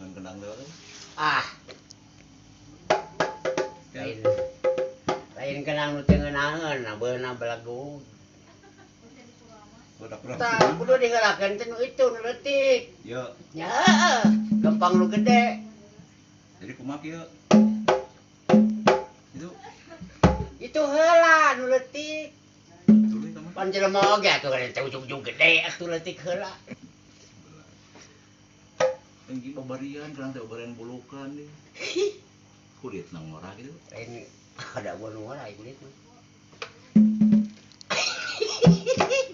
ngan kenang deui. Ah. Lain kenang nu teu ngeunaheun, beuna belagu. Budak-budak. Tah kudu diheulakeun teh nu itu nu leutik. Yo, Ya, gampang nu gede. jadi kumaha kieu? Itu Heula nu leutik. tuluy ka mah. Pan jelema oge atuh kan teh ujug-ujug gede atuh leutik heula. Tinggi babarian kan teh babarian bulukan deui. Kulit nang ngora gitu. Lain ada gua nu ngora kulit mah.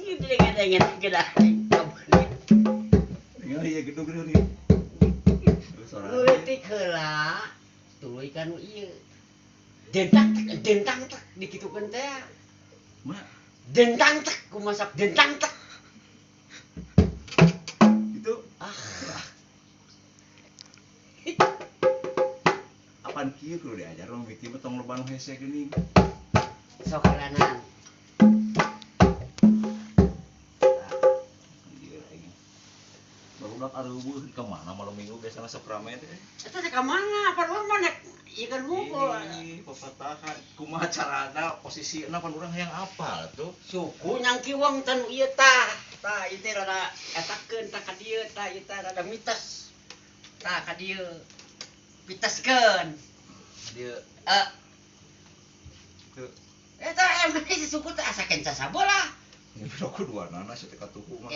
Gede-gede gedah. Tinggal ieu gedung gede nih. Nu leutik heula. Tuluy ka nu ieu. Dentang tek dikitukeun teh. Mah, Dentang tek ku masak dentang tek. itu Ah. apaan kieu kudu diajar dong bikin betong loba nu hese geuning. Sok halanan. Ieu aing. Barudak areubuh ka mana malam minggu biasana saprame teh. Eta teh ka mana? Padahal mah nek ieu kan ngumpul. Ih, papatahan. Kumaha carana posisina pan urang hayang apal tuh. Suku nyang kiwang teh nu ieu tah. Tah ieu teh rada etakeun tah ka dieu tah ieu teh rada mitos. Tah ka dieu. Piteskeun. Dia tuh Eta emang si suku teh asa kenca sabola. ini aku dua nana sih teka tuhu mah.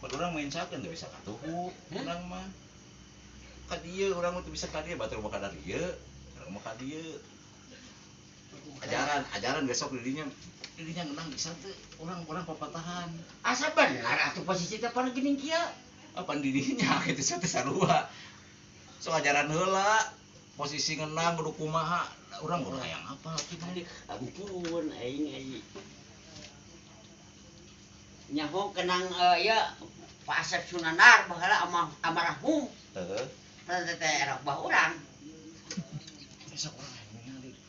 Pan urang main sakeun teu bisa katuhu. Urang mah ka dieu urang teu bisa ka dieu batur mah ka dieu. Urang mah ka dieu. Ajaran besok dirinya ngeunang bisa teu urang papatahan. Asa bener atuh posisi teh pan geuning kieu. Apa dirinya kitu teh sarua. So ajaran heula posisi ngeunang kudu kumaha urang kudu hayang apal kitu. Ampun aing. Nyaho kenang ieu Pak Asep Sunandar baheula amarahum. Heeh. Teh erok bah urang. Bisa urang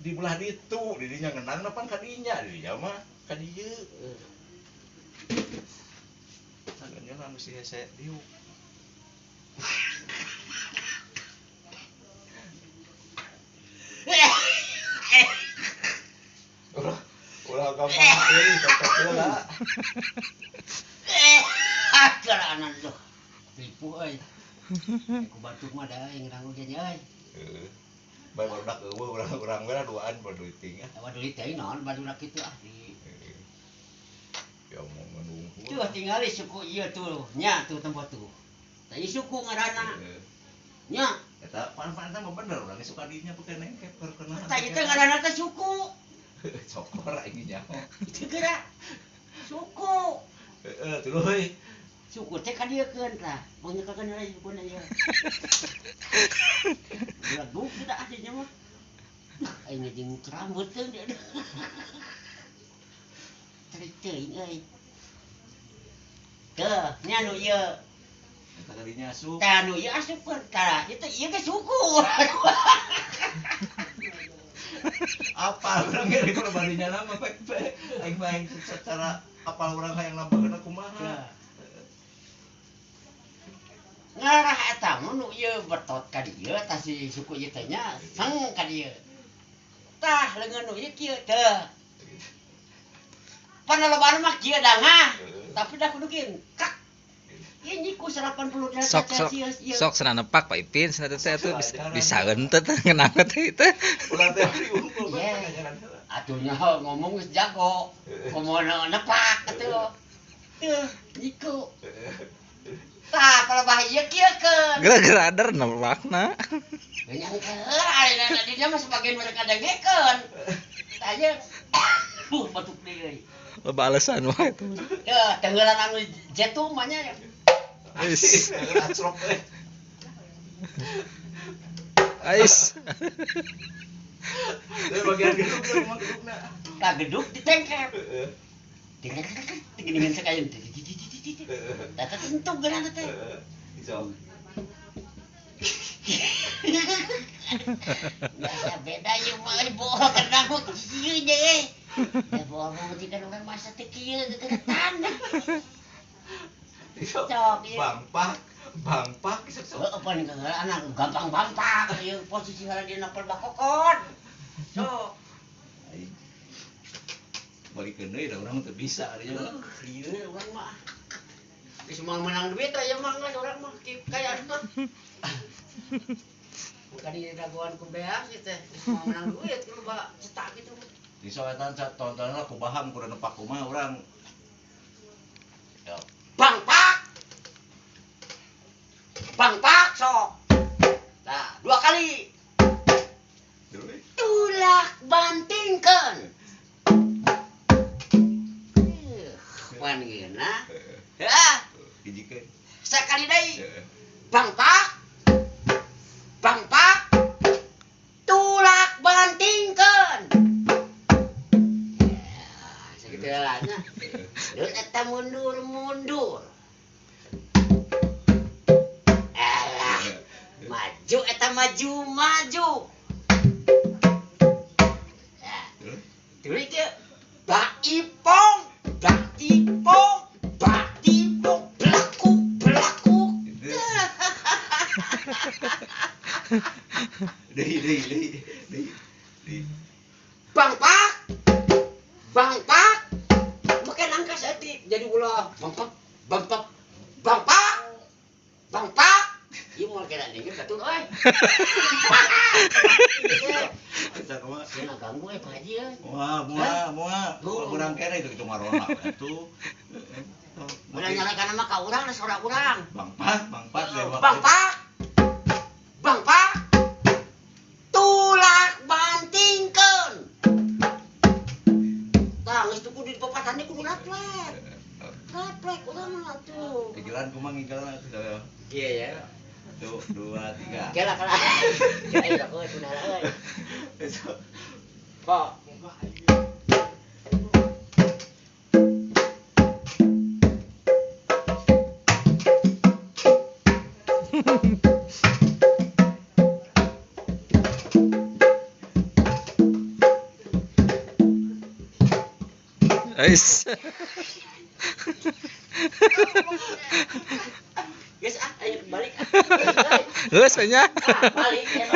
di belah ditu dirinya ngeunang pan ka dinya dirinya mah ka dieu. Sageunna mesti hese diuk. Ulah gampang euy cocok heula. Karaanan tuh. Tipu euy. Ku batuk mah da yang ranggu nya euy. Heeh. Barudak eueuh urang mah duaan baduiting ah. Awa deui teh naon barudak kitu ah di. Ya mau menunggu. Tuh tinggali suku ieu tuh, nya tuh tempat tuh. Tadi suku ngaranna. Nya, Eta pan-pan mah bener urang suka dinya peukeun nengket perkenalan. tadi teh ngaranna teh suku. Cokor aing nyaho. Itu geura suku. Heeh, tuluy. Suku teh ka dieu keun tah. Mangnyekakeun heula sukuna ieu. Lagu kita adinya mah. Aing jeung rambut teh dia. Tarik teuing euy. Teuh, nya nu ieu. Eta kadinya asup. Tah nu ieu asupkeun tah. Itu ieu ge suku. Apal urang ge kalau badinya nama pek-pek. Aing mah secara apal urang hayang nambaheun kumaha. Ngarah eta mah nu ieu betot ka dieu tah si suku ieu teh nya seng ka dieu. Tah leungeun nu ieu kieu teu. Panalobana mah kieu dangah. Tapi dah kudu kieu kak. Ieu nyiku 80 derajat Celcius ieu. Sok cenah nepak Pak Ipin cenah teh atuh bisa henteu teh ngeunang teh itu. Ulah teh diumpul Ye. Atuh nya ngomong geus jago. Kumaha nepak atuh. Teuh nyiku. Tah kalau bahaya kieu keun. Gara-gara ader nepakna. Yang heula dinya mah sebagian mereka dengekeun. Tah ieu batuk deui. Loba alasan wae itu. Teuh tenggelan anu jetum mah nya. Ais. Acrok teh. Ais. Teh bagian gedung mah gedungna. Tah gedug ditengkep. Heeh. Dengan sekalian. Tah tentu geurana teh. Hijau. Ya beda ieu mah bohong karena aku kieu nya euy. Ya bohong jika urang masa teh kieu deketan. Sok, iya. Bang Pak, sok. Apa nih anak gampang bampak, ieu posisi hara dina perbakokon. Sok. Balikeun deui da urang teu bisa ari mah. Ieu urang mah. Geus moal menang duit aya mah geus urang mah kayaan mah. Bukan di dagoan ku beas ieu teh, geus moal menang duit loba cetak gitu. Di soetan tontonan aku paham kudu nepak kumaha urang. Ya, Bang Pak. Bang Pak sok. Nah, 2 kali. dulu we. Tulak bantingkeun. Wan geuna. Heeh. Hijikeun. Sakali deui. Bang Pak. Bang Pak. Tulak bantingkeun. Ya, sakitu lah nya. Deun eta mundur. Alah, maju eta maju. Ya, tuluy teu. Bak ipong, belaku. Deui. Bang Pak. Makan angka saeutik jadi ulah. Bang Pak. Ieu moal kena denger batur euy. Eta kumaha? Cenah ganggu Pak Haji euy. Moal. Urang kene itu marona atuh. Udah nyalakan nama ka urang da sora urang. Bang Pak lewat. Bang Pak. Tulak bantingkeun. Tah geus tuku di papatan kudu laplek. Laplek urang mah atuh. Pikiran kumaha ngigalna atuh. Iya ya. 2 3. Kela. Ayo dah euy kunaha euy. Besok. Kok. Ais. Geus ayo balik. Geus nya. Balik ya.